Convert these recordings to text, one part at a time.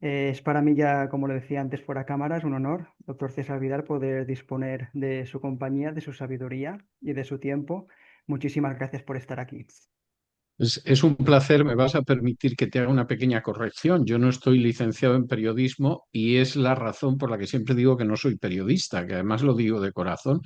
Es para mí ya, como lo decía antes fuera cámaras, un honor, doctor César Vidal, poder disponer de su compañía, de su sabiduría y de su tiempo. Muchísimas gracias por estar aquí. Es un placer, me vas a permitir que te haga una pequeña corrección. Yo no estoy licenciado en periodismo y es la razón por la que siempre digo que no soy periodista, que además lo digo de corazón,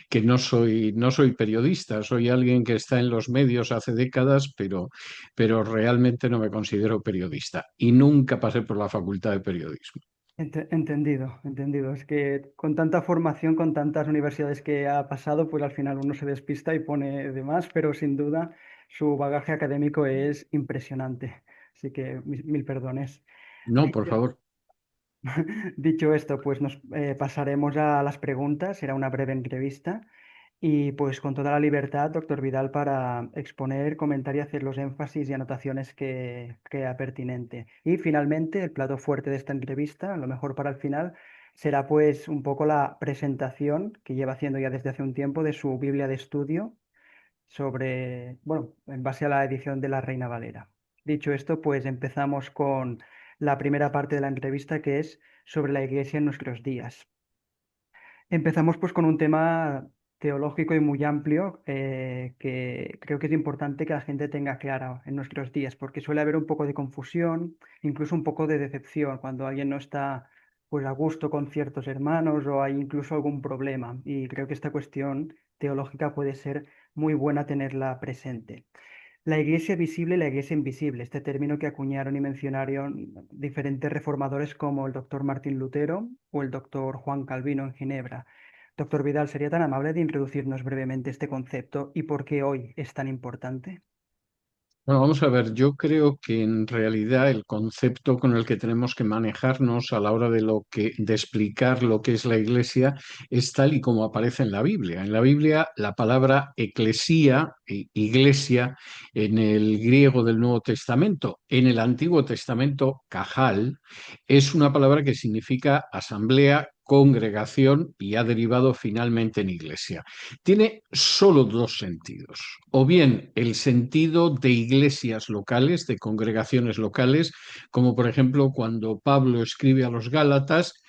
que no soy periodista, soy alguien que está en los medios hace décadas, pero realmente no me considero periodista y nunca pasé por la facultad de periodismo. Entendido, entendido. Es que con tanta formación, con tantas universidades que ha pasado, pues al final uno se despista y pone de más, pero sin duda su bagaje académico es impresionante. Así que mil perdones. No, por favor. Dicho esto, pues nos pasaremos a las preguntas. Será una breve entrevista. Y pues con toda la libertad, doctor Vidal, para exponer, comentar y hacer los énfasis y anotaciones que crea pertinente. Y finalmente, el plato fuerte de esta entrevista, lo mejor para el final, será pues un poco la presentación que lleva haciendo ya desde hace un tiempo de su Biblia de estudio sobre, bueno, en base a la edición de la Reina Valera. Dicho esto, pues empezamos con la primera parte de la entrevista que es sobre la Iglesia en nuestros días. Empezamos pues con un tema teológico y muy amplio que creo que es importante que la gente tenga clara en nuestros días, porque suele haber un poco de confusión, incluso un poco de decepción cuando alguien no está pues a gusto con ciertos hermanos o hay incluso algún problema. Y creo que esta cuestión teológica puede ser muy buena tenerla presente. La iglesia visible y la iglesia invisible, este término que acuñaron y mencionaron diferentes reformadores como el doctor Martín Lutero o el doctor Juan Calvino en Ginebra. Doctor Vidal, ¿sería tan amable de introducirnos brevemente este concepto y por qué hoy es tan importante? Bueno, vamos a ver, yo creo que en realidad el concepto con el que tenemos que manejarnos a la hora de explicar lo que es la Iglesia es tal y como aparece en la Biblia. En la Biblia, la palabra eclesía, iglesia, en el griego del Nuevo Testamento, en el Antiguo Testamento, cajal, es una palabra que significa asamblea, congregación y ha derivado finalmente en iglesia. Tiene solo dos sentidos, o bien el sentido de iglesias locales, de congregaciones locales, como por ejemplo cuando Pablo escribe a los Gálatas,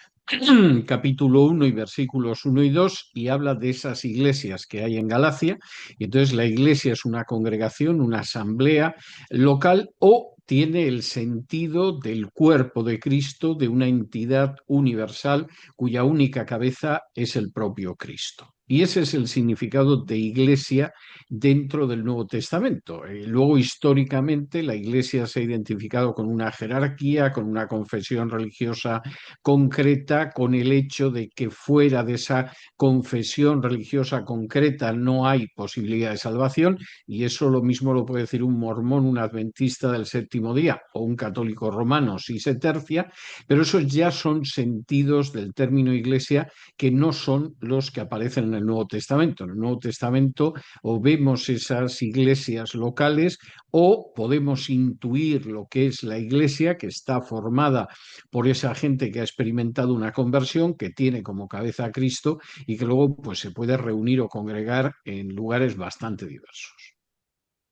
capítulo 1 y versículos 1 y 2, y habla de esas iglesias que hay en Galacia, y entonces la iglesia es una congregación, una asamblea local, o tiene el sentido del cuerpo de Cristo, de una entidad universal cuya única cabeza es el propio Cristo. Y ese es el significado de iglesia dentro del Nuevo Testamento. Luego, históricamente, la iglesia se ha identificado con una jerarquía, con una confesión religiosa concreta, con el hecho de que fuera de esa confesión religiosa concreta no hay posibilidad de salvación, y eso lo mismo lo puede decir un mormón, un adventista del séptimo día o un católico romano si se tercia, pero esos ya son sentidos del término iglesia que no son los que aparecen en el Nuevo Testamento. En el Nuevo Testamento o vemos esas iglesias locales o podemos intuir lo que es la iglesia, que está formada por esa gente que ha experimentado una conversión, que tiene como cabeza a Cristo y que luego pues, se puede reunir o congregar en lugares bastante diversos.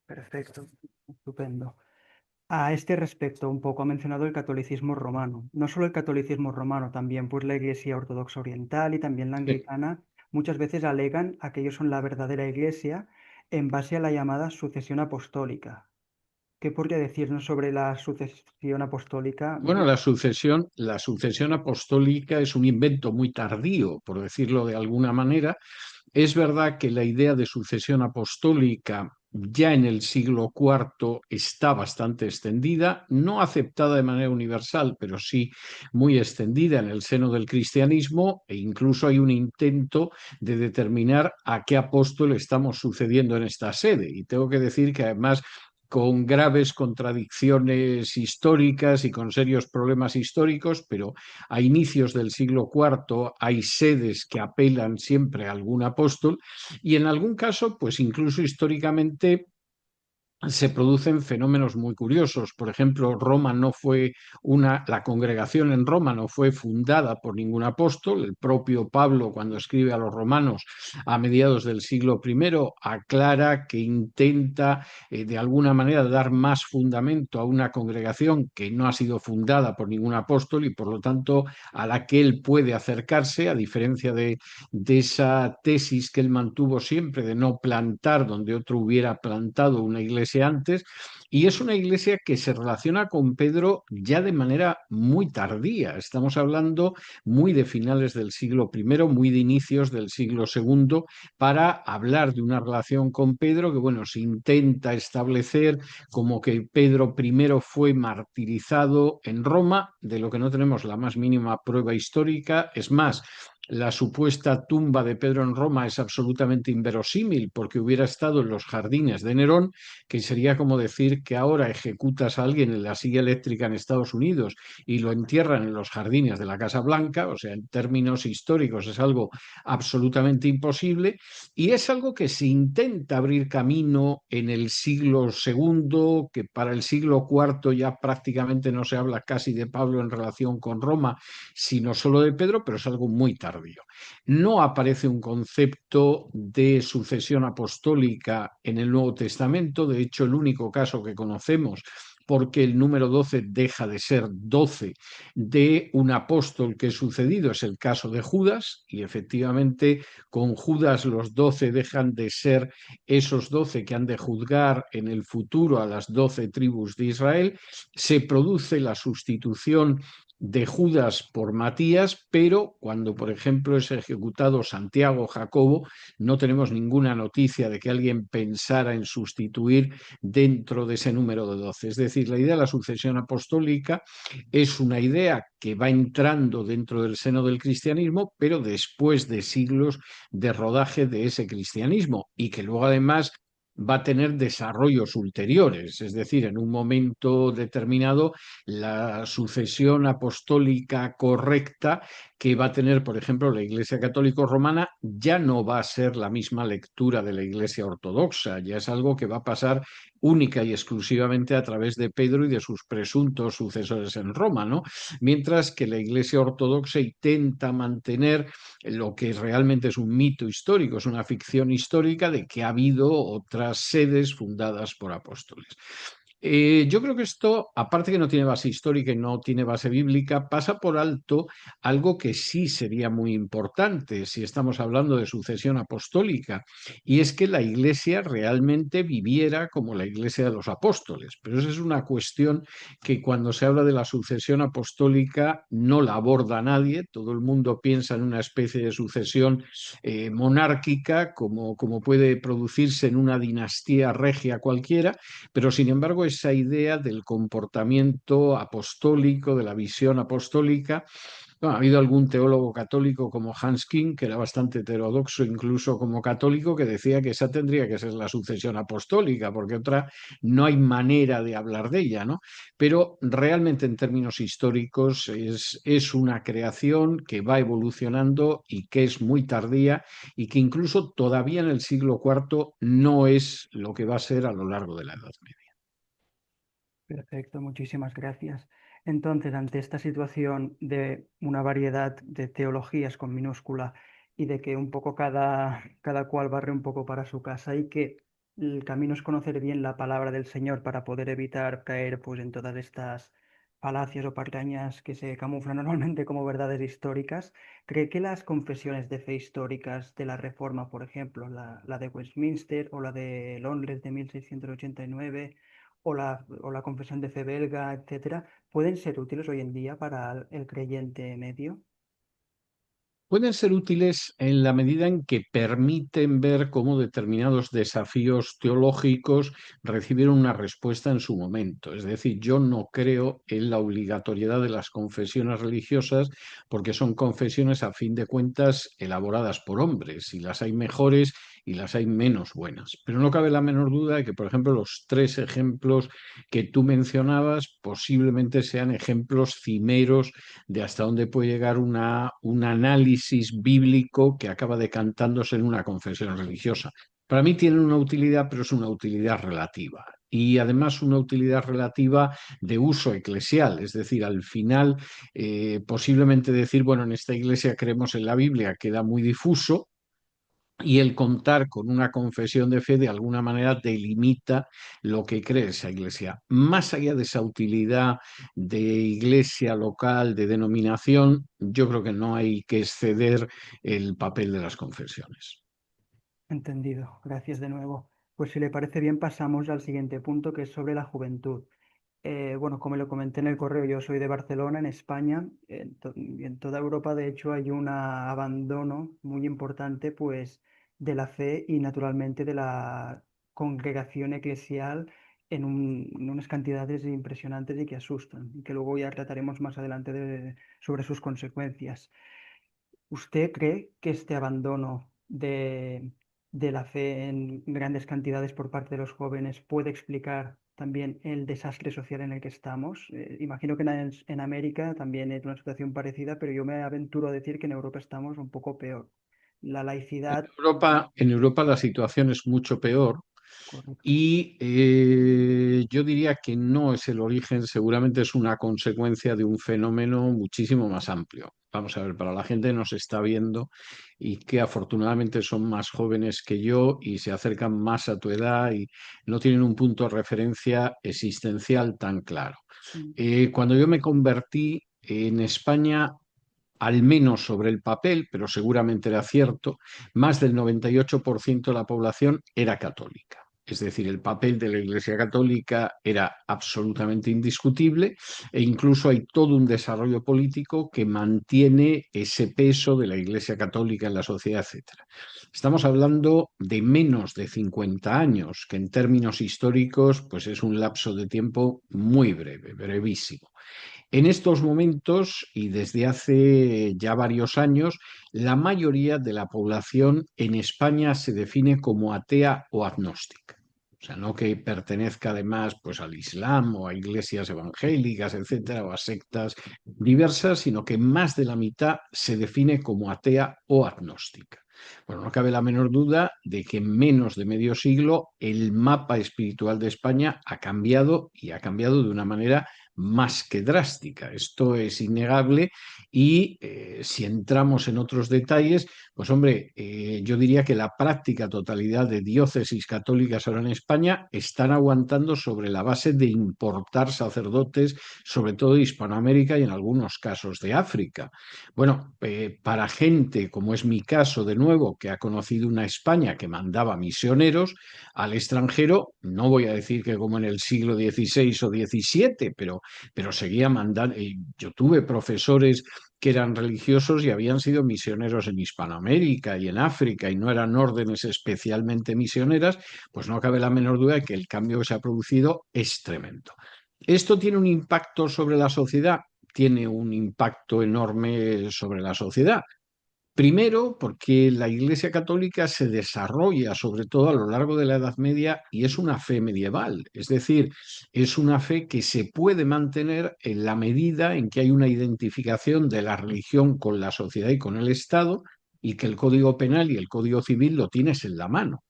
Perfecto, estupendo. A este respecto, un poco ha mencionado el catolicismo romano. No solo el catolicismo romano, también pues la Iglesia Ortodoxa Oriental y también la Sí. anglicana muchas veces alegan a que ellos son la verdadera Iglesia en base a la llamada sucesión apostólica. ¿Qué podría decirnos sobre la sucesión apostólica? Bueno, la sucesión apostólica es un invento muy tardío, por decirlo de alguna manera. Es verdad que la idea de sucesión apostólica ya en el siglo IV está bastante extendida, no aceptada de manera universal, pero sí muy extendida en el seno del cristianismo, e incluso hay un intento de determinar a qué apóstol estamos sucediendo en esta sede. Y tengo que decir que además con graves contradicciones históricas y con serios problemas históricos, pero a inicios del siglo IV hay sedes que apelan siempre a algún apóstol y en algún caso, pues incluso históricamente se producen fenómenos muy curiosos. Por ejemplo, la congregación en Roma no fue fundada por ningún apóstol. El propio Pablo, cuando escribe a los romanos a mediados del siglo I, aclara que intenta de alguna manera dar más fundamento a una congregación que no ha sido fundada por ningún apóstol y por lo tanto a la que él puede acercarse, a diferencia de esa tesis que él mantuvo siempre de no plantar donde otro hubiera plantado una iglesia antes, y es una iglesia que se relaciona con Pedro ya de manera muy tardía. Estamos hablando muy de finales del siglo I, muy de inicios del siglo II, para hablar de una relación con Pedro que, bueno, se intenta establecer como que Pedro I fue martirizado en Roma, de lo que no tenemos la más mínima prueba histórica. Es más, la supuesta tumba de Pedro en Roma es absolutamente inverosímil porque hubiera estado en los jardines de Nerón, que sería como decir que ahora ejecutas a alguien en la silla eléctrica en Estados Unidos y lo entierran en los jardines de la Casa Blanca. O sea, en términos históricos es algo absolutamente imposible, y es algo que se intenta abrir camino en el siglo II, que para el siglo IV ya prácticamente no se habla casi de Pablo en relación con Roma, sino solo de Pedro, pero es algo muy tardío. No aparece un concepto de sucesión apostólica en el Nuevo Testamento. De hecho, el único caso que conocemos, porque el número 12 deja de ser 12 de un apóstol que es sucedido, es el caso de Judas, y efectivamente con Judas los 12 dejan de ser esos 12 que han de juzgar en el futuro a las 12 tribus de Israel. Se produce la sustitución de Judas por Matías, pero cuando, por ejemplo, es ejecutado Santiago Jacobo, no tenemos ninguna noticia de que alguien pensara en sustituir dentro de ese número de 12. Es decir, la idea de la sucesión apostólica es una idea que va entrando dentro del seno del cristianismo, pero después de siglos de rodaje de ese cristianismo, y que luego además va a tener desarrollos ulteriores. Es decir, en un momento determinado, la sucesión apostólica correcta que va a tener, por ejemplo, la Iglesia Católica Romana ya no va a ser la misma lectura de la Iglesia Ortodoxa, ya es algo que va a pasar única y exclusivamente a través de Pedro y de sus presuntos sucesores en Roma, ¿no? Mientras que la Iglesia Ortodoxa intenta mantener lo que realmente es un mito histórico, es una ficción histórica de que ha habido otras sedes fundadas por apóstoles. Yo creo que esto, aparte que no tiene base histórica y no tiene base bíblica, pasa por alto algo que sí sería muy importante si estamos hablando de sucesión apostólica, y es que la Iglesia realmente viviera como la Iglesia de los apóstoles. Pero esa es una cuestión que cuando se habla de la sucesión apostólica no la aborda nadie. Todo el mundo piensa en una especie de sucesión monárquica, como puede producirse en una dinastía regia cualquiera, pero sin embargo esa idea del comportamiento apostólico, de la visión apostólica, bueno, ha habido algún teólogo católico como Hans King, que era bastante heterodoxo incluso como católico, que decía que esa tendría que ser la sucesión apostólica, porque otra no hay manera de hablar de ella, ¿no? Pero realmente en términos históricos es una creación que va evolucionando y que es muy tardía, y que incluso todavía en el siglo IV no es lo que va a ser a lo largo de la Edad Media. Perfecto, muchísimas gracias. Entonces, ante esta situación de una variedad de teologías con minúscula y de que un poco cada cual barre un poco para su casa y que el camino es conocer bien la palabra del Señor para poder evitar caer pues, en todas estas falacias o patrañas que se camuflan normalmente como verdades históricas, ¿cree que las confesiones de fe históricas de la Reforma, por ejemplo, la de Westminster o la de Londres de 1689, o la confesión de fe belga, etcétera, pueden ser útiles hoy en día para el creyente medio? Pueden ser útiles en la medida en que permiten ver cómo determinados desafíos teológicos recibieron una respuesta en su momento. Es decir, yo no creo en la obligatoriedad de las confesiones religiosas, porque son confesiones a fin de cuentas elaboradas por hombres, y las hay mejores y las hay menos buenas. Pero no cabe la menor duda de que, por ejemplo, los tres ejemplos que tú mencionabas posiblemente sean ejemplos cimeros de hasta dónde puede llegar un análisis bíblico que acaba decantándose en una confesión religiosa. Para mí tienen una utilidad, pero es una utilidad relativa. y además una utilidad relativa de uso eclesial. Es decir, al final, posiblemente decir, bueno, en esta iglesia creemos en la Biblia queda muy difuso y el contar con una confesión de fe de alguna manera delimita lo que cree esa iglesia. Más allá de esa utilidad de iglesia local, de denominación, yo creo que no hay que exceder el papel de las confesiones. Entendido. Gracias de nuevo. Pues si le parece bien, pasamos al siguiente punto, que es sobre la juventud. Bueno, como lo comenté en el correo, yo soy de Barcelona, en España. Y en toda Europa, de hecho, hay un abandono muy importante, pues, de la fe y, naturalmente, de la congregación eclesial en unas cantidades impresionantes y que asustan, y que luego ya trataremos más adelante sobre sus consecuencias. ¿Usted cree que este abandono de la fe en grandes cantidades por parte de los jóvenes puede explicar también el desastre social en el que estamos? Imagino que en América también es una situación parecida, pero yo me aventuro a decir que en Europa estamos un poco peor. La laicidad, En Europa la situación es mucho peor. correcto. Y yo diría que no es el origen, seguramente es una consecuencia de un fenómeno muchísimo más amplio. Vamos a ver, para la gente que nos está viendo y que afortunadamente son más jóvenes que yo y se acercan más a tu edad y no tienen un punto de referencia existencial tan claro. Mm, Cuando yo me convertí en España, al menos sobre el papel, pero seguramente era cierto, más del 98% de la población era católica. Es decir, el papel de la Iglesia Católica era absolutamente indiscutible e incluso hay todo un desarrollo político que mantiene ese peso de la Iglesia Católica en la sociedad, etcétera. Estamos hablando de menos de 50 años, que en términos históricos pues es un lapso de tiempo muy breve, brevísimo. En estos momentos y desde hace ya varios años, la mayoría de la población en España se define como atea o agnóstica. O sea, no que pertenezca además pues al Islam o a iglesias evangélicas, etcétera, o a sectas diversas, sino que más de la mitad se define como atea o agnóstica. Bueno, no cabe la menor duda de que en menos de medio siglo el mapa espiritual de España ha cambiado y ha cambiado de una manera más que drástica. Esto es innegable y si entramos en otros detalles, pues hombre, yo diría que la práctica totalidad de diócesis católicas ahora en España están aguantando sobre la base de importar sacerdotes, sobre todo de Hispanoamérica y en algunos casos de África. Bueno, para gente como es mi caso, de nuevo, que ha conocido una España que mandaba misioneros al extranjero, no voy a decir que como en el siglo XVI o XVII, pero seguía mandando. Yo tuve profesores que eran religiosos y habían sido misioneros en Hispanoamérica y en África y no eran órdenes especialmente misioneras, pues no cabe la menor duda de que el cambio que se ha producido es tremendo. ¿Esto tiene un impacto sobre la sociedad? Tiene un impacto enorme sobre la sociedad. Primero, porque la Iglesia Católica se desarrolla sobre todo a lo largo de la Edad Media y es una fe medieval, es decir, es una fe que se puede mantener en la medida en que hay una identificación de la religión con la sociedad y con el Estado y que el Código Penal y el Código Civil lo tienes en la mano.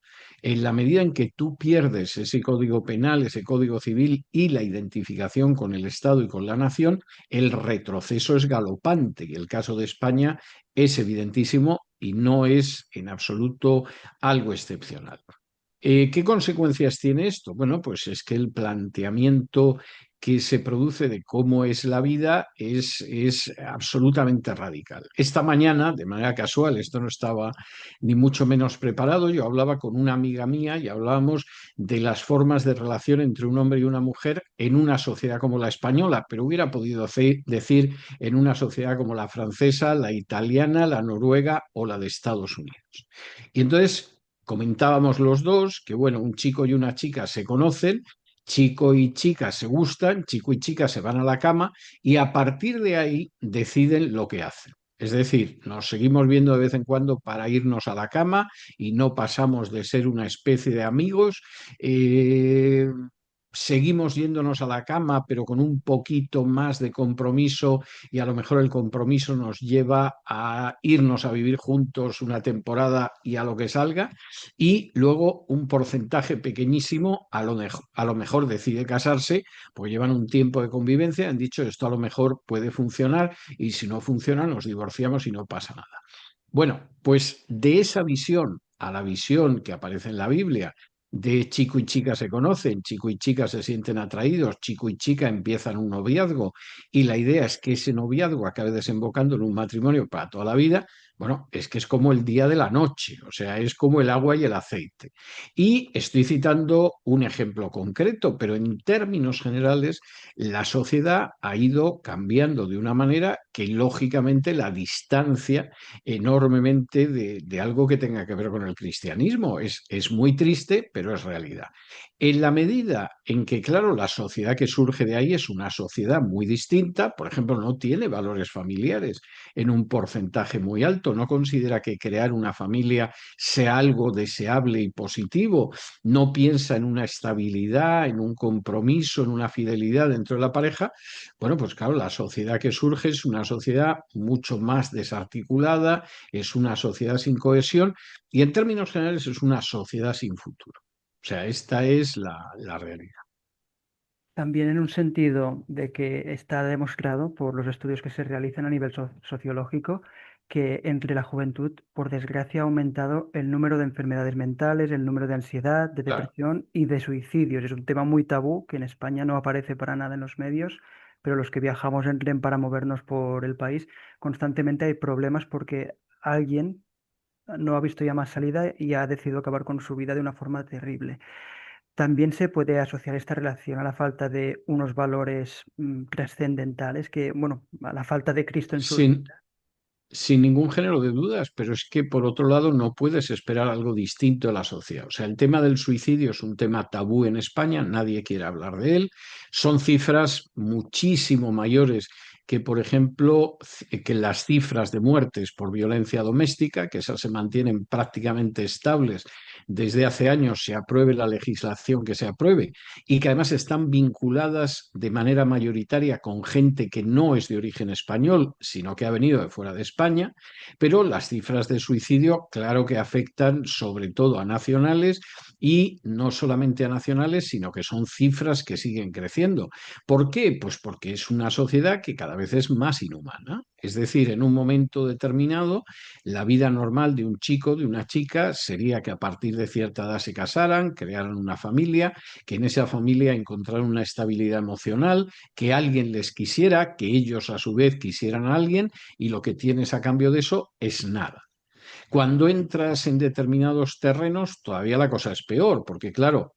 En la medida en que tú pierdes ese Código Penal, ese Código Civil y la identificación con el Estado y con la nación, el retroceso es galopante y el caso de España es evidentísimo y no es en absoluto algo excepcional. ¿Qué consecuencias tiene esto? Bueno, pues es que el planteamiento que se produce de cómo es la vida es absolutamente radical. Esta mañana, de manera casual, esto no estaba ni mucho menos preparado, yo hablaba con una amiga mía y hablábamos de las formas de relación entre un hombre y una mujer en una sociedad como la española, pero hubiera podido decir en una sociedad como la francesa, la italiana, la noruega o la de Estados Unidos. Y entonces comentábamos los dos que, bueno, un chico y una chica se conocen, chico y chica se gustan, chico y chica se van a la cama y a partir de ahí deciden lo que hacen. Es decir, nos seguimos viendo de vez en cuando para irnos a la cama y no pasamos de ser una especie de amigos. seguimos yéndonos a la cama, pero con un poquito más de compromiso y a lo mejor el compromiso nos lleva a irnos a vivir juntos una temporada y a lo que salga, y luego un porcentaje pequeñísimo a lo mejor decide casarse, pues llevan un tiempo de convivencia, han dicho esto a lo mejor puede funcionar y si no funciona nos divorciamos y no pasa nada. Bueno, pues de esa visión a la visión que aparece en la Biblia, de chico y chica se conocen, chico y chica se sienten atraídos, chico y chica empiezan un noviazgo y la idea es que ese noviazgo acabe desembocando en un matrimonio para toda la vida, bueno, es que es como el día de la noche, o sea, es como el agua y el aceite. Y estoy citando un ejemplo concreto, pero en términos generales, la sociedad ha ido cambiando de una manera que lógicamente la distancia enormemente de algo que tenga que ver con el cristianismo. Es muy triste, pero es realidad. En la medida en que, claro, la sociedad que surge de ahí es una sociedad muy distinta, por ejemplo, no tiene valores familiares en un porcentaje muy alto, no considera que crear una familia sea algo deseable y positivo, no piensa en una estabilidad, en un compromiso, en una fidelidad dentro de la pareja, bueno, pues claro, la sociedad que surge es una sociedad mucho más desarticulada, es una sociedad sin cohesión y en términos generales es una sociedad sin futuro. O sea, esta es la realidad. También en un sentido de que está demostrado por los estudios que se realizan a nivel sociológico que entre la juventud, por desgracia, ha aumentado el número de enfermedades mentales, el número de ansiedad, de Claro. depresión y de suicidios. Es un tema muy tabú que en España no aparece para nada en los medios, pero los que viajamos en tren para movernos por el país, constantemente hay problemas porque alguien no ha visto ya más salida y ha decidido acabar con su vida de una forma terrible. También se puede asociar esta relación a la falta de unos valores trascendentales, que, bueno, a la falta de Cristo en su vida. Sin, Sin ningún género de dudas, pero es que por otro lado no puedes esperar algo distinto de la sociedad. O sea, el tema del suicidio es un tema tabú en España, nadie quiere hablar de él. Son cifras muchísimo mayores que, por ejemplo, que las cifras de muertes por violencia doméstica, que esas se mantienen prácticamente estables desde hace años, se apruebe la legislación que se apruebe, y que además están vinculadas de manera mayoritaria con gente que no es de origen español, sino que ha venido de fuera de España, pero las cifras de suicidio, claro que afectan sobre todo a nacionales y no solamente a nacionales, sino que son cifras que siguen creciendo. ¿Por qué? Pues porque es una sociedad que cada vez es más inhumana. Es decir, en un momento determinado, la vida normal de un chico, de una chica, sería que a partir de cierta edad se casaran, crearan una familia, que en esa familia encontraran una estabilidad emocional, que alguien les quisiera, que ellos a su vez quisieran a alguien y lo que tienes a cambio de eso es nada. Cuando entras en determinados terrenos, todavía la cosa es peor, porque claro,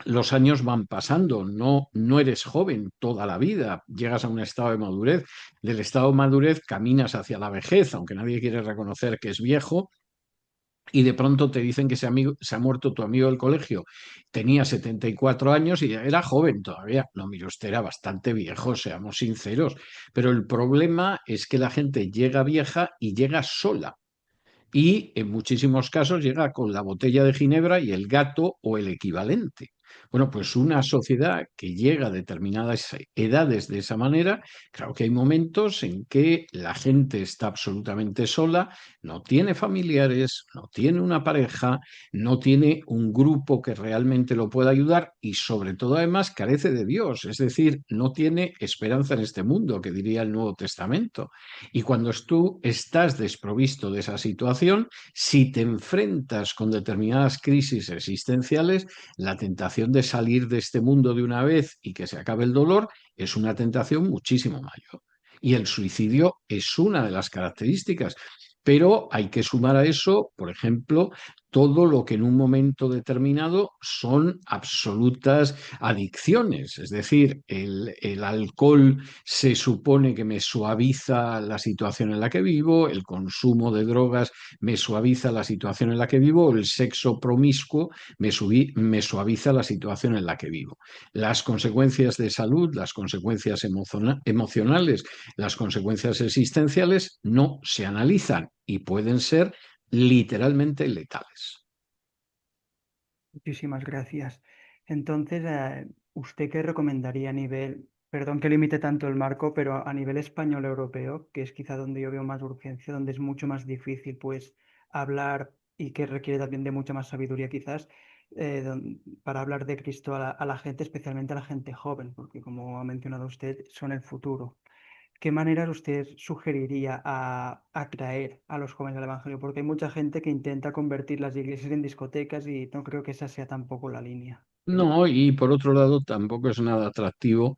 los años van pasando, no eres joven toda la vida, llegas a un estado de madurez, del estado de madurez caminas hacia la vejez, aunque nadie quiere reconocer que es viejo, y de pronto te dicen que se ha muerto tu amigo del colegio, tenía 74 años y era joven todavía. No, mire, usted era bastante viejo, seamos sinceros, pero el problema es que la gente llega vieja y llega sola. Y en muchísimos casos llega con la botella de ginebra y el gato o el equivalente. Bueno, pues una sociedad que llega a determinadas edades de esa manera, claro que hay momentos en que la gente está absolutamente sola, no tiene familiares, no tiene una pareja, no tiene un grupo que realmente lo pueda ayudar y sobre todo además carece de Dios, es decir, no tiene esperanza en este mundo, que diría el Nuevo Testamento. Y cuando tú estás desprovisto de esa situación, si te enfrentas con determinadas crisis existenciales, la tentación de salir de este mundo de una vez y que se acabe el dolor es una tentación muchísimo mayor. Y el suicidio es una de las características. Pero hay que sumar a eso, por ejemplo, todo lo que en un momento determinado son absolutas adicciones. Es decir, el alcohol se supone que me suaviza la situación en la que vivo, el consumo de drogas me suaviza la situación en la que vivo, el sexo promiscuo me suaviza la situación en la que vivo. Las consecuencias de salud, las consecuencias emocionales, las consecuencias existenciales no se analizan y pueden ser literalmente letales. Muchísimas gracias. Entonces, ¿usted qué recomendaría a nivel, perdón que limite tanto el marco, pero a nivel español europeo, que es quizá donde yo veo más urgencia, donde es mucho más difícil pues hablar y que requiere también de mucha más sabiduría quizás, para hablar de Cristo a la gente, especialmente a la gente joven, porque como ha mencionado usted, son el futuro. ¿Qué maneras usted sugeriría a atraer a los jóvenes al Evangelio? Porque hay mucha gente que intenta convertir las iglesias en discotecas y no creo que esa sea tampoco la línea. No, y por otro lado tampoco es nada atractivo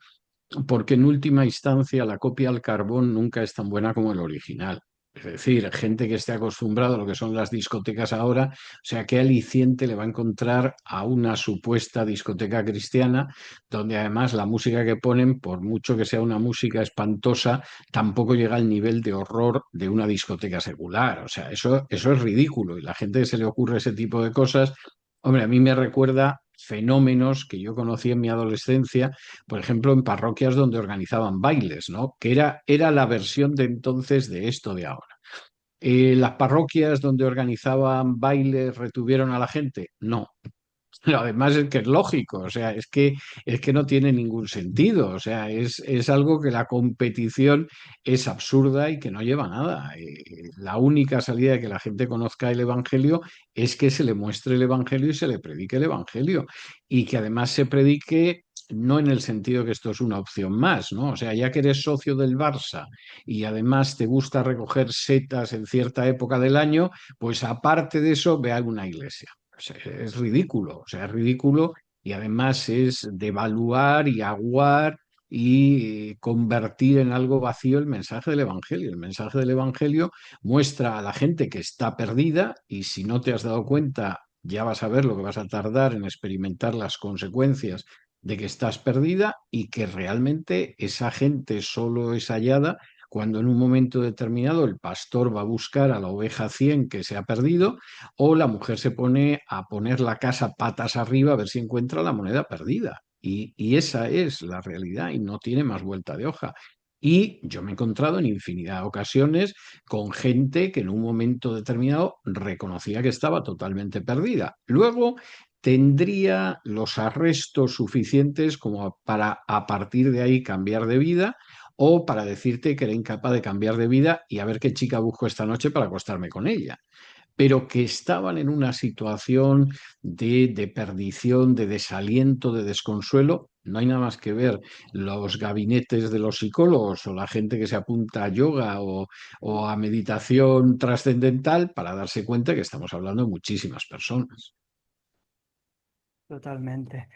porque en última instancia la copia al carbón nunca es tan buena como el original. Es decir, gente que esté acostumbrada a lo que son las discotecas ahora, o sea, ¿qué aliciente le va a encontrar a una supuesta discoteca cristiana, donde además la música que ponen, por mucho que sea una música espantosa, tampoco llega al nivel de horror de una discoteca secular? O sea, eso es ridículo y la gente que se le ocurre ese tipo de cosas, hombre, a mí me recuerda fenómenos que yo conocí en mi adolescencia, por ejemplo, en parroquias donde organizaban bailes, ¿no? Que era la versión de entonces de esto de ahora. ¿Las parroquias donde organizaban bailes retuvieron a la gente? No. Pero además es que es lógico, o sea, es que no tiene ningún sentido, o sea, es algo que la competición es absurda y que no lleva a nada. La única salida de que la gente conozca el Evangelio es que se le muestre el Evangelio y se le predique el Evangelio. Y que además se predique no en el sentido que esto es una opción más, ¿no? O sea, ya que eres socio del Barça y además te gusta recoger setas en cierta época del año, pues aparte de eso, ve a alguna iglesia. O sea, es ridículo, o sea, es ridículo y además es devaluar y aguar y convertir en algo vacío el mensaje del Evangelio. El mensaje del Evangelio muestra a la gente que está perdida y si no te has dado cuenta, ya vas a ver lo que vas a tardar en experimentar las consecuencias de que estás perdida y que realmente esa gente solo es hallada cuando en un momento determinado el pastor va a buscar a la oveja 100 que se ha perdido o la mujer se pone a poner la casa patas arriba a ver si encuentra la moneda perdida. Y esa es la realidad y no tiene más vuelta de hoja. Y yo me he encontrado en infinidad de ocasiones con gente que en un momento determinado reconocía que estaba totalmente perdida. Luego tendría los arrestos suficientes como para a partir de ahí cambiar de vida o para decirte que era incapaz de cambiar de vida y a ver qué chica busco esta noche para acostarme con ella, pero que estaban en una situación de perdición, de desaliento, de desconsuelo. No hay nada más que ver los gabinetes de los psicólogos o la gente que se apunta a yoga o a meditación trascendental para darse cuenta que estamos hablando de muchísimas personas. Totalmente.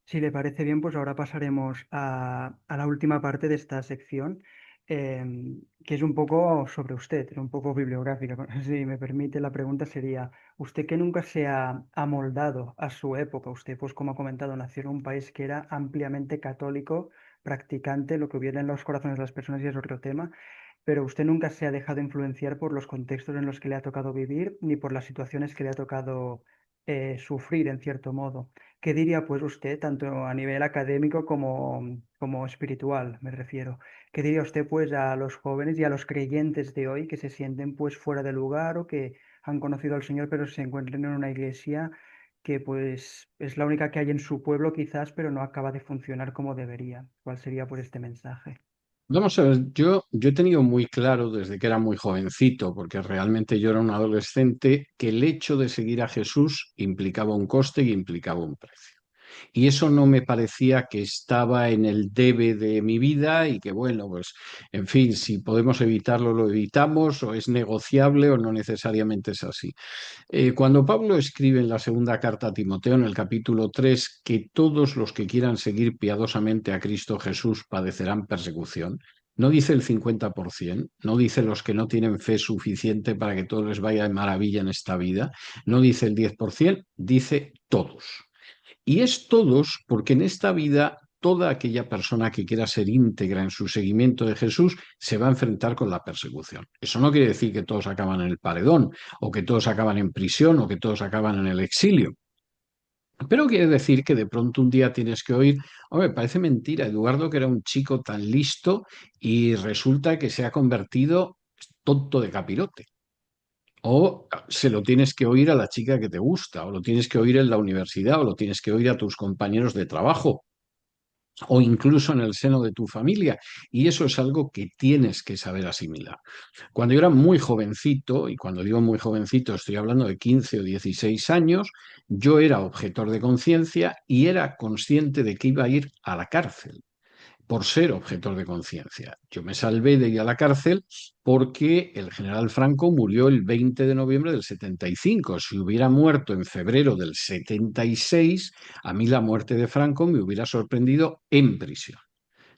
Si le parece bien, pues ahora pasaremos a la última parte de esta sección, que es un poco sobre usted, un poco bibliográfica. Si me permite, la pregunta sería, ¿usted que nunca se ha amoldado a su época? Usted, pues como ha comentado, nació en un país que era ampliamente católico, practicante, lo que hubiera en los corazones de las personas y es otro tema, pero usted nunca se ha dejado influenciar por los contextos en los que le ha tocado vivir, ni por las situaciones que le ha tocado sufrir, en cierto modo. ¿Qué diría pues usted, tanto a nivel académico como espiritual, me refiero? ¿Qué diría usted pues a los jóvenes y a los creyentes de hoy que se sienten pues fuera de lugar o que han conocido al Señor pero se encuentran en una iglesia que pues es la única que hay en su pueblo quizás, pero no acaba de funcionar como debería? ¿Cuál sería pues este mensaje? Vamos a ver, yo he tenido muy claro desde que era muy jovencito, porque realmente yo era un adolescente, que el hecho de seguir a Jesús implicaba un coste y implicaba un precio. Y eso no me parecía que estaba en el debe de mi vida y que, bueno, pues, en fin, si podemos evitarlo, lo evitamos, o es negociable o no necesariamente es así. Cuando Pablo escribe en la segunda carta a Timoteo, en el capítulo 3 que todos los que quieran seguir piadosamente a Cristo Jesús padecerán persecución, no dice el 50%, no dice los que no tienen fe suficiente para que todo les vaya de maravilla en esta vida, no dice el 10%, dice todos. Y es todos porque en esta vida toda aquella persona que quiera ser íntegra en su seguimiento de Jesús se va a enfrentar con la persecución. Eso no quiere decir que todos acaban en el paredón, o que todos acaban en prisión, o que todos acaban en el exilio. Pero quiere decir que de pronto un día tienes que oír, hombre, parece mentira, Eduardo, que era un chico tan listo y resulta que se ha convertido tonto de capirote. O se lo tienes que oír a la chica que te gusta, o lo tienes que oír en la universidad, o lo tienes que oír a tus compañeros de trabajo. o incluso en el seno de tu familia. Y eso es algo que tienes que saber asimilar. Cuando yo era muy jovencito, y cuando digo muy jovencito estoy hablando de 15 o 16 años, yo era objetor de conciencia y era consciente de que iba a ir a la cárcel por ser objetor de conciencia. Yo me salvé de ir a la cárcel porque el general Franco murió el 20 de noviembre del 75. Si hubiera muerto en febrero del 76, a mí la muerte de Franco me hubiera sorprendido en prisión.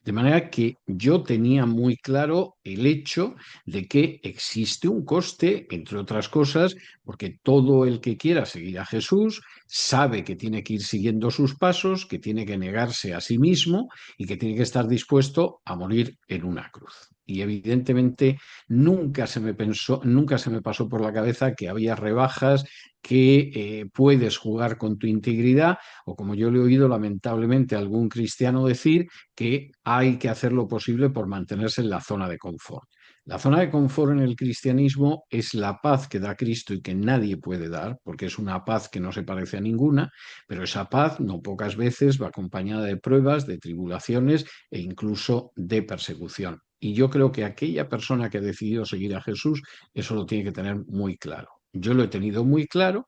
De manera que yo tenía muy claro el hecho de que existe un coste, entre otras cosas, porque todo el que quiera seguir a Jesús sabe que tiene que ir siguiendo sus pasos, que tiene que negarse a sí mismo y que tiene que estar dispuesto a morir en una cruz. Y evidentemente nunca se me pasó por la cabeza que había rebajas, que puedes jugar con tu integridad, o como yo le he oído lamentablemente a algún cristiano decir, que hay que hacer lo posible por mantenerse en la zona de confort. La zona de confort en el cristianismo es la paz que da Cristo y que nadie puede dar, porque es una paz que no se parece a ninguna, pero esa paz no pocas veces va acompañada de pruebas, de tribulaciones e incluso de persecución. Y yo creo que aquella persona que ha decidido seguir a Jesús, eso lo tiene que tener muy claro. Yo lo he tenido muy claro.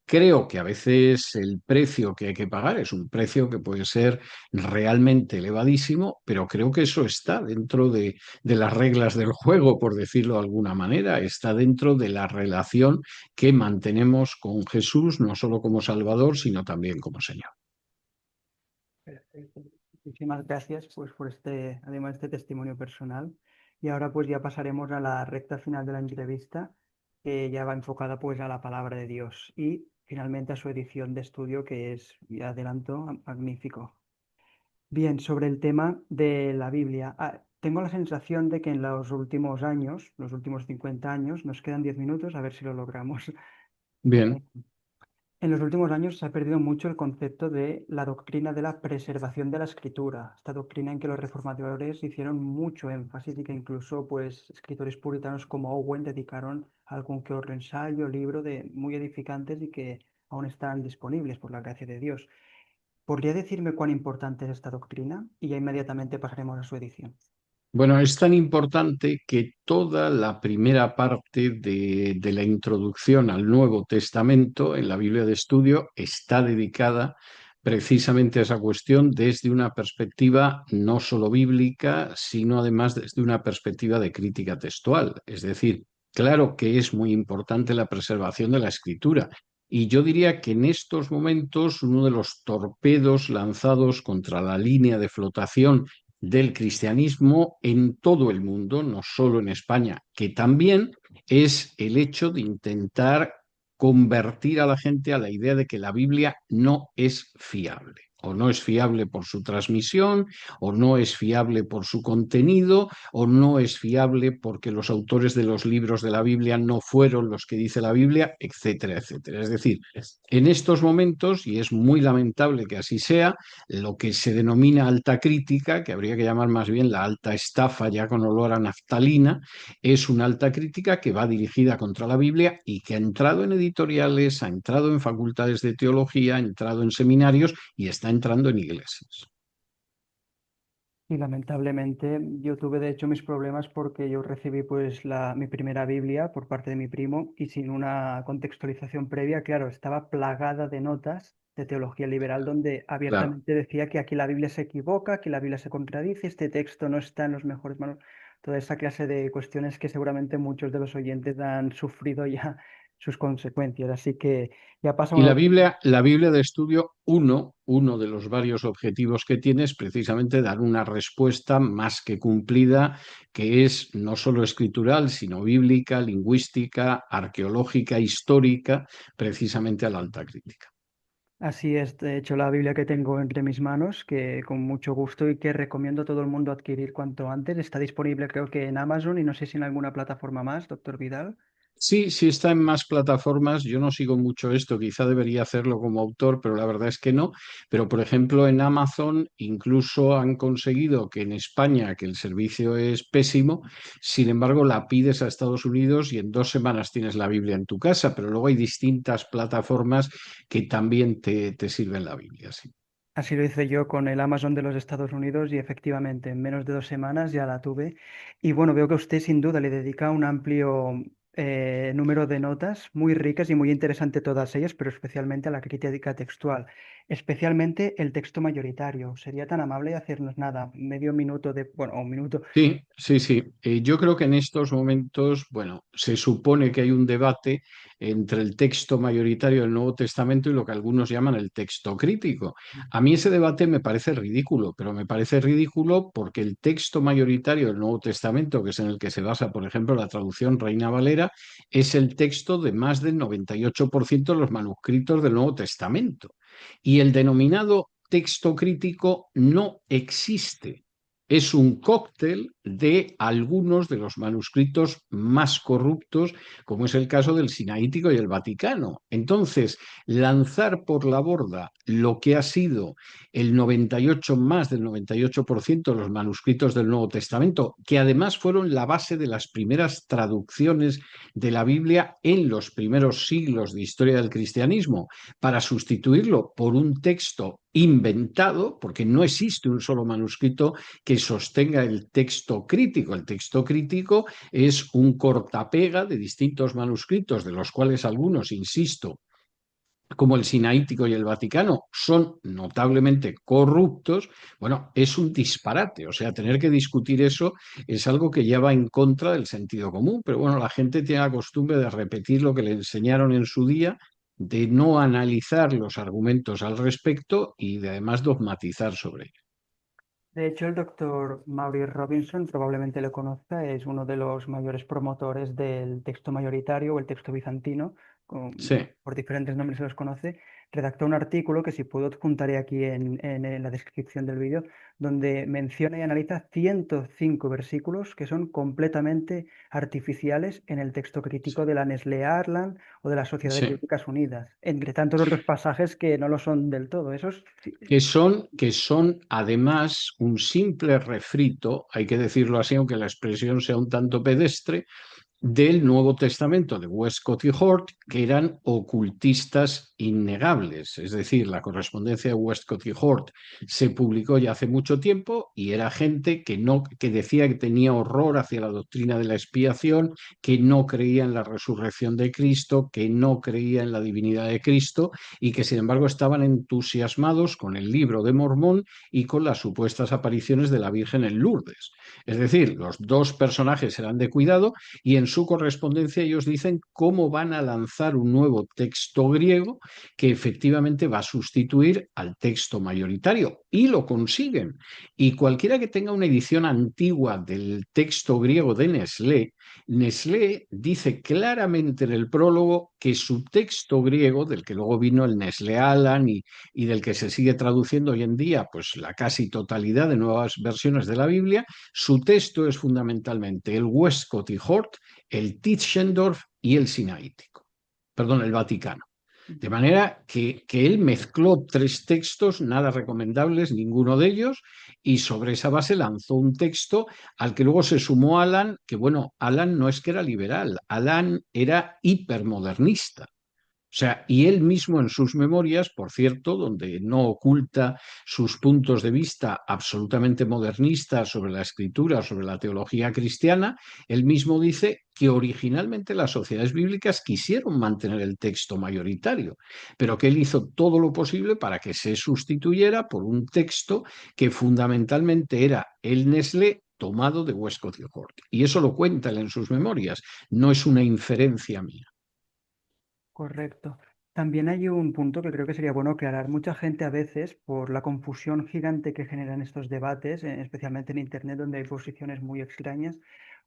Creo que a veces el precio que hay que pagar es un precio que puede ser realmente elevadísimo, pero creo que eso está dentro de las reglas del juego, por decirlo de alguna manera, está dentro de la relación que mantenemos con Jesús, no solo como Salvador, sino también como Señor. Perfecto. Muchísimas gracias pues por este, además este testimonio personal. Y ahora pues ya pasaremos a la recta final de la entrevista, que ya va enfocada pues a la palabra de Dios y finalmente a su edición de estudio, que es, ya adelanto, magnífico. Bien, sobre el tema de la Biblia, tengo la sensación de que en los últimos años, los últimos 50 años, nos quedan 10 minutos, a ver si lo logramos. Bien. En los últimos años se ha perdido mucho el concepto de la doctrina de la preservación de la escritura, esta doctrina en que los reformadores hicieron mucho énfasis y que incluso pues, escritores puritanos como Owen dedicaron algún que otro ensayo, libro de, muy edificantes y que aún están disponibles por la gracia de Dios. ¿Podría decirme cuán importante es esta doctrina? Y ya inmediatamente pasaremos a su edición. Bueno, es tan importante que toda la primera parte de la introducción al Nuevo Testamento en la Biblia de Estudio está dedicada precisamente a esa cuestión desde una perspectiva no solo bíblica, sino además desde una perspectiva de crítica textual. Es decir, claro que es muy importante la preservación de la escritura. Y yo diría que en estos momentos uno de los torpedos lanzados contra la línea de flotación del cristianismo en todo el mundo, no solo en España, que también es el hecho de intentar convertir a la gente a la idea de que la Biblia no es fiable. O no es fiable por su transmisión, o no es fiable por su contenido, o no es fiable porque los autores de los libros de la Biblia no fueron los que dice la Biblia, etcétera, etcétera. Es decir, en estos momentos, y es muy lamentable que así sea, lo que se denomina alta crítica, que habría que llamar más bien la alta estafa ya con olor a naftalina, es una alta crítica que va dirigida contra la Biblia y que ha entrado en editoriales, ha entrado en facultades de teología, ha entrado en seminarios y está entrando en iglesias. Y lamentablemente yo tuve de hecho mis problemas porque yo recibí pues mi primera Biblia por parte de mi primo y sin una contextualización previa, claro, estaba plagada de notas de teología liberal donde Claro. abiertamente decía que aquí la Biblia se equivoca, que la Biblia se contradice, este texto no está en los mejores manos, toda esa clase de cuestiones que seguramente muchos de los oyentes han sufrido ya sus consecuencias. Así que ya pasa Y una... La Biblia de estudio, uno de los varios objetivos que tiene es precisamente dar una respuesta más que cumplida, que es no solo escritural, sino bíblica, lingüística, arqueológica, histórica, precisamente a la alta crítica. Así es, de hecho, la Biblia que tengo entre mis manos, que con mucho gusto y que recomiendo a todo el mundo adquirir cuanto antes, está disponible creo que en Amazon y no sé si en alguna plataforma más, doctor Vidal. Sí, sí está en más plataformas. Yo no sigo mucho esto, quizá debería hacerlo como autor, pero la verdad es que no. Pero, por ejemplo, en Amazon incluso han conseguido que en España, que el servicio es pésimo, sin embargo la pides a Estados Unidos y en 2 semanas tienes la Biblia en tu casa, pero luego hay distintas plataformas que también te sirven la Biblia. Sí. Así lo hice yo con el Amazon de los Estados Unidos y efectivamente en menos de 2 semanas ya la tuve. Y bueno, veo que usted sin duda le dedica un amplio número de notas muy ricas y muy interesantes todas ellas, pero especialmente a la crítica textual, especialmente el texto mayoritario. ¿Sería tan amable de hacernos nada, medio minuto de, bueno, un minuto? Sí, sí, sí. Yo creo que en estos momentos, bueno, se supone que hay un debate entre el texto mayoritario del Nuevo Testamento y lo que algunos llaman el texto crítico. A mí ese debate me parece ridículo, pero me parece ridículo porque el texto mayoritario del Nuevo Testamento, que es en el que se basa, por ejemplo, la traducción Reina Valera, es el texto de más del 98% de los manuscritos del Nuevo Testamento. Y el denominado texto crítico no existe. Es un cóctel de algunos de los manuscritos más corruptos, como es el caso del Sinaítico y el Vaticano. Entonces, lanzar por la borda lo que ha sido el 98, más del 98% de los manuscritos del Nuevo Testamento, que además fueron la base de las primeras traducciones de la Biblia en los primeros siglos de historia del cristianismo, para sustituirlo por un texto inventado, porque no existe un solo manuscrito que sostenga el texto crítico. El texto crítico es un cortapega de distintos manuscritos, de los cuales algunos, insisto, como el Sinaítico y el Vaticano, son notablemente corruptos. Bueno, es un disparate. O sea, tener que discutir eso es algo que ya va en contra del sentido común. Pero bueno, la gente tiene la costumbre de repetir lo que le enseñaron en su día, de no analizar los argumentos al respecto y de además dogmatizar sobre ello. De hecho, el doctor Maurice Robinson, probablemente lo conozca, es uno de los mayores promotores del texto mayoritario o el texto bizantino, Sí. por diferentes nombres se los conoce. Redactó un artículo que si puedo adjuntaré aquí en la descripción del vídeo, donde menciona y analiza 105 versículos que son completamente artificiales en el texto crítico de la Nestlé Airland o de la Sociedad de Sí, Críticas Unidas, entre tantos otros pasajes que no lo son del todo. Esos, sí, que son además un simple refrito, hay que decirlo así, aunque la expresión sea un tanto pedestre, del Nuevo Testamento de Westcott y Hort, que eran ocultistas innegables. Es decir, la correspondencia de Westcott y Hort se publicó ya hace mucho tiempo y era gente que, no, que decía que tenía horror hacia la doctrina de la expiación, que no creía en la resurrección de Cristo, que no creía en la divinidad de Cristo y que sin embargo estaban entusiasmados con el libro de Mormón y con las supuestas apariciones de la Virgen en Lourdes. Es decir, los dos personajes eran de cuidado y en su correspondencia ellos dicen cómo van a lanzar un nuevo texto griego que efectivamente va a sustituir al texto mayoritario y lo consiguen. Y cualquiera que tenga una edición antigua del texto griego de Nestlé, Nestlé dice claramente en el prólogo que su texto griego, del que luego vino el Nestlé Aland y del que se sigue traduciendo hoy en día, pues la casi totalidad de nuevas versiones de la Biblia, su texto es fundamentalmente el Westcott y Hort, el Tischendorf y el Sinaítico, perdón, el Vaticano. De manera que él mezcló tres textos, nada recomendables, ninguno de ellos, y sobre esa base lanzó un texto al que luego se sumó Alan, que bueno, Alan no es que era liberal, Alan era hipermodernista. O sea, y él mismo en sus memorias, por cierto, donde no oculta sus puntos de vista absolutamente modernistas sobre la escritura, sobre la teología cristiana, él mismo dice que originalmente las sociedades bíblicas quisieron mantener el texto mayoritario, pero que él hizo todo lo posible para que se sustituyera por un texto que fundamentalmente era el Nestlé tomado de Westcott y Hort. Y eso lo cuenta él en sus memorias, no es una inferencia mía. correcto. También hay un punto que creo que sería bueno aclarar. Mucha gente a veces, por la confusión gigante que generan estos debates, especialmente en Internet, donde hay posiciones muy extrañas,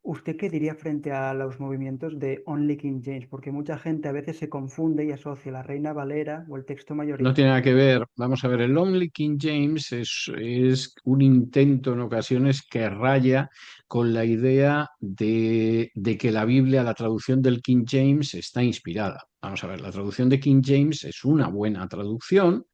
¿usted qué diría frente a los movimientos de Only King James? Porque mucha gente a veces se confunde y asocia la Reina Valera o el texto No tiene mayoritario. nada que ver. Vamos a ver, el Only King James es un intento en ocasiones que raya con la idea de que la Biblia, la traducción del King James, está inspirada. Vamos a ver, la traducción de King James es una buena traducción,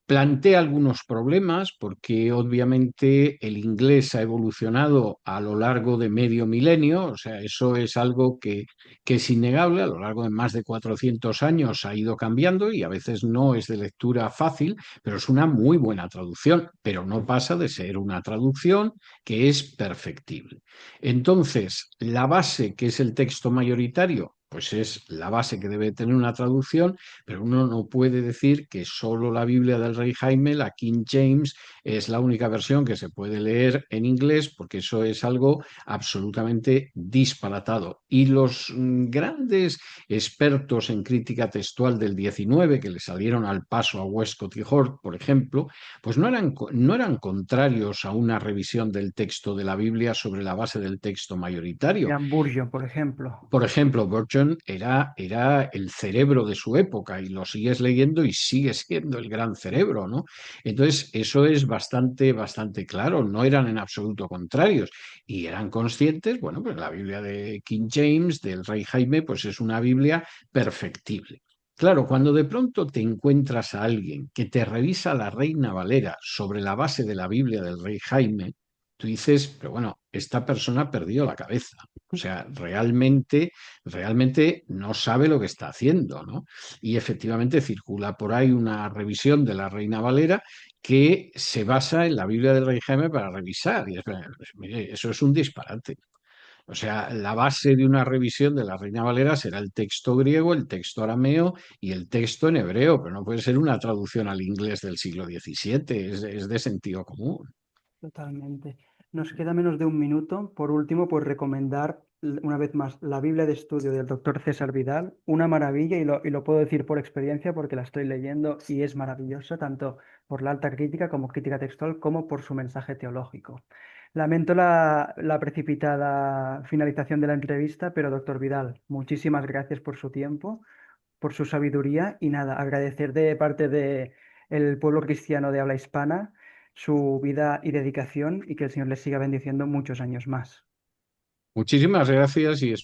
Plantea algunos problemas porque obviamente el inglés ha evolucionado a lo largo de medio milenio, o sea, eso es algo que es innegable, a lo largo de más de 400 años ha ido cambiando y a veces no es de lectura fácil, pero es una muy buena traducción, pero no pasa de ser una traducción que es perfectible. Entonces, la base, que es el texto mayoritario, pues es la base que debe tener una traducción, pero uno no puede decir que solo la Biblia del Rey Jaime, la King James, es la única versión que se puede leer en inglés, porque eso es algo absolutamente disparatado. Y los grandes expertos en crítica textual del 19, que le salieron al paso a Westcott y Hort, por ejemplo, pues no eran contrarios a una revisión del texto de la Biblia sobre la base del texto mayoritario. Jan Burjo, por ejemplo. Por ejemplo, Burton era el cerebro de su época y lo sigues leyendo y sigue siendo el gran cerebro, ¿no? Entonces, eso es bastante claro, no eran en absoluto contrarios y eran conscientes, bueno, pues la Biblia de King James, del Rey Jaime, pues es una Biblia perfectible. Claro, cuando de pronto te encuentras a alguien que te revisa la Reina Valera sobre la base de la Biblia del Rey Jaime, tú dices, pero bueno, esta persona perdió la cabeza. O sea, realmente no sabe lo que está haciendo, ¿no? Y efectivamente circula por ahí una revisión de la Reina Valera que se basa en la Biblia del Rey Jaime para revisar. Y pues, mire, eso es un disparate. O sea, la base de una revisión de la Reina Valera será el texto griego, el texto arameo y el texto en hebreo, pero no puede ser una traducción al inglés del siglo XVII, es de sentido común. Totalmente. Nos queda menos de un minuto. Por último, pues recomendar una vez más la Biblia de estudio del doctor César Vidal, una maravilla, y lo puedo decir por experiencia porque la estoy leyendo y es maravillosa, tanto por la alta crítica como crítica textual, como por su mensaje teológico. Lamento la precipitada finalización de la entrevista, pero doctor Vidal, muchísimas gracias por su tiempo, por su sabiduría y nada, agradecer de parte de el pueblo cristiano de habla hispana su vida y dedicación y que el Señor les siga bendiciendo muchos años más. Muchísimas gracias y